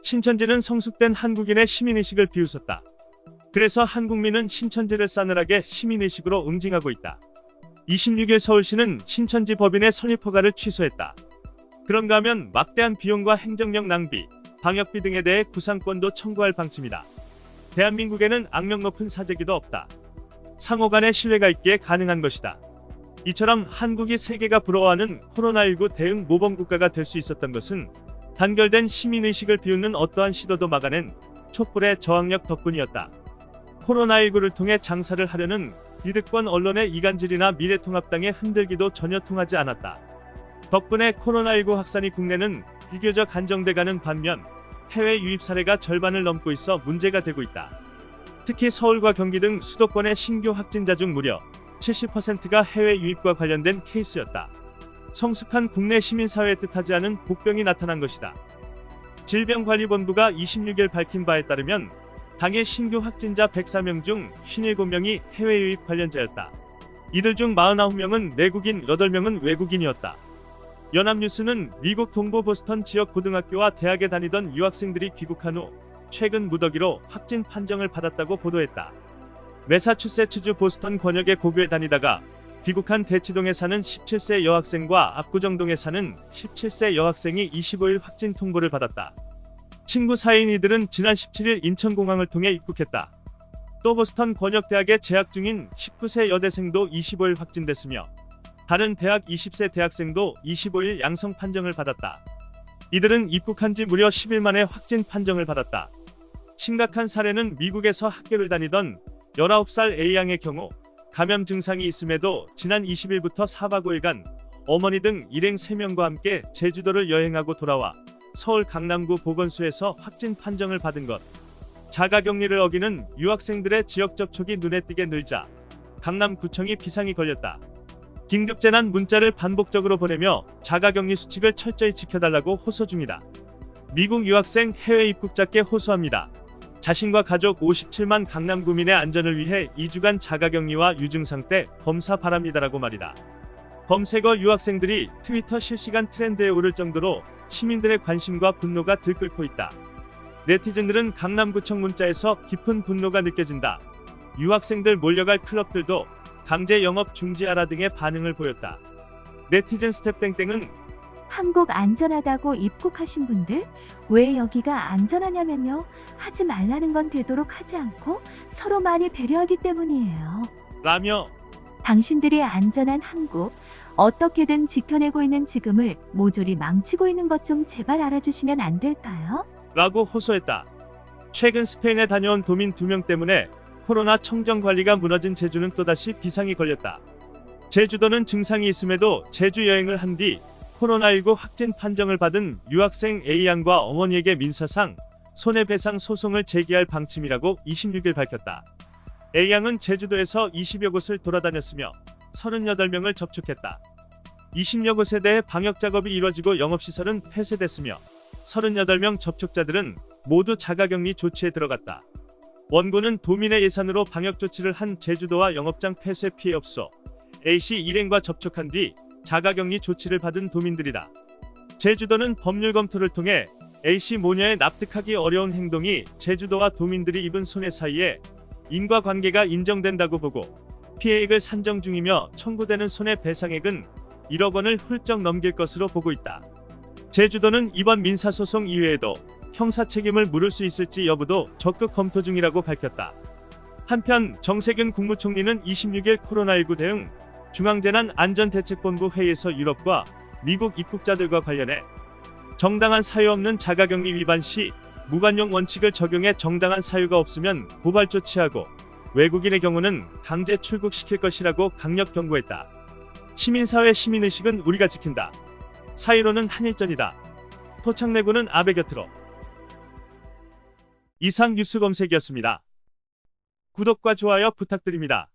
신천지는 성숙된 한국인의 시민의식을 비웃었다. 그래서 한국민은 신천지를 싸늘하게 시민의식으로 응징하고 있다. 26일 서울시는 신천지 법인의 설립 허가를 취소했다. 그런가 하면 막대한 비용과 행정력 낭비, 방역비 등에 대해 구상권도 청구할 방침이다. 대한민국에는 악명 높은 사재기도 없다. 상호 간의 신뢰가 있기에 가능한 것이다. 이처럼 한국이 세계가 부러워하는 코로나19 대응 모범국가가 될 수 있었던 것은 단결된 시민의식을 비웃는 어떠한 시도도 막아낸 촛불의 저항력 덕분이었다. 코로나19를 통해 장사를 하려는 기득권 언론의 이간질이나 미래통합당의 흔들기도 전혀 통하지 않았다. 덕분에 코로나19 확산이 국내는 비교적 안정돼가는 반면 해외 유입 사례가 절반을 넘고 있어 문제가 되고 있다. 특히 서울과 경기 등 수도권의 신규 확진자 중 무려 70%가 해외 유입과 관련된 케이스였다. 성숙한 국내 시민사회에 뜻하지 않은 복병이 나타난 것이다. 질병관리본부가 26일 밝힌 바에 따르면 당일 신규 확진자 104명 중 57명이 해외 유입 관련자였다. 이들 중 49명은 내국인, 8명은 외국인이었다. 연합뉴스는 미국 동부 보스턴 지역 고등학교와 대학에 다니던 유학생들이 귀국한 후 최근 무더기로 확진 판정을 받았다고 보도했다. 매사추세츠주 보스턴 권역의 고교에 다니다가 귀국한 대치동에 사는 17세 여학생과 압구정동에 사는 17세 여학생이 25일 확진 통보를 받았다. 친구 사이인 이들은 지난 17일 인천공항을 통해 입국했다. 또 보스턴 권역대학에 재학 중인 19세 여대생도 25일 확진됐으며 다른 대학 20세 대학생도 25일 양성 판정을 받았다. 이들은 입국한 지 무려 10일 만에 확진 판정을 받았다. 심각한 사례는 미국에서 학교를 다니던 19살 A양의 경우 감염 증상이 있음에도 지난 20일부터 4박 5일간 어머니 등 일행 3명과 함께 제주도를 여행하고 돌아와 서울 강남구 보건소에서 확진 판정을 받은 것. 자가격리를 어기는 유학생들의 지역 접촉이 눈에 띄게 늘자 강남구청이 비상이 걸렸다. 긴급재난 문자를 반복적으로 보내며 자가격리 수칙을 철저히 지켜달라고 호소 중이다. 미국 유학생 해외 입국자께 호소합니다. 자신과 가족 57만 강남구민의 안전을 위해 2주간 자가격리와 유증상 때 검사 바랍니다라고 말이다. 검색어 유학생들이 트위터 실시간 트렌드에 오를 정도로 시민들의 관심과 분노가 들끓고 있다. 네티즌들은 강남구청 문자에서 깊은 분노가 느껴진다. 유학생들 몰려갈 클럽들도 강제 영업 중지하라 등의 반응을 보였다. 네티즌 스텝땡땡은 한국 안전하다고 입국하신 분들 왜 여기가 안전하냐면요. 하지 말라는 건 되도록 하지 않고 서로 많이 배려하기 때문이에요. 라며 당신들이 안전한 한국 어떻게든 지켜내고 있는 지금을 모조리 망치고 있는 것 좀 제발 알아주시면 안 될까요? 라고 호소했다. 최근 스페인에 다녀온 도민 2명 때문에 코로나 청정관리가 무너진 제주는 또다시 비상이 걸렸다. 제주도는 증상이 있음에도 제주 여행을 한 뒤 코로나19 확진 판정을 받은 유학생 A양과 어머니에게 민사상 손해배상 소송을 제기할 방침이라고 26일 밝혔다. A양은 제주도에서 20여 곳을 돌아다녔으며 38명을 접촉했다. 20여 곳에 대해 방역작업이 이뤄지고 영업시설은 폐쇄됐으며 38명 접촉자들은 모두 자가격리 조치에 들어갔다. 원고는 도민의 예산으로 방역조치를 한 제주도와 영업장 폐쇄 피해업소 A씨 일행과 접촉한 뒤 자가격리 조치를 받은 도민들이다. 제주도는 법률 검토를 통해 A씨 모녀의 납득하기 어려운 행동이 제주도와 도민들이 입은 손해 사이에 인과관계가 인정된다고 보고 피해액을 산정 중이며 청구되는 손해배상액은 1억 원을 훌쩍 넘길 것으로 보고 있다. 제주도는 이번 민사소송 이외에도 형사 책임을 물을 수 있을지 여부도 적극 검토 중이라고 밝혔다. 한편 정세균 국무총리는 26일 코로나19 대응 중앙재난안전대책본부 회의에서 유럽과 미국 입국자들과 관련해 정당한 사유 없는 자가격리 위반 시 무관용 원칙을 적용해 정당한 사유가 없으면 고발 조치하고 외국인의 경우는 강제 출국시킬 것이라고 강력 경고했다. 시민사회 시민의식은 우리가 지킨다. 사이로는 한일전이다. 토착내구는 아베 곁으로. 이상 뉴스 검색이었습니다. 구독과 좋아요 부탁드립니다.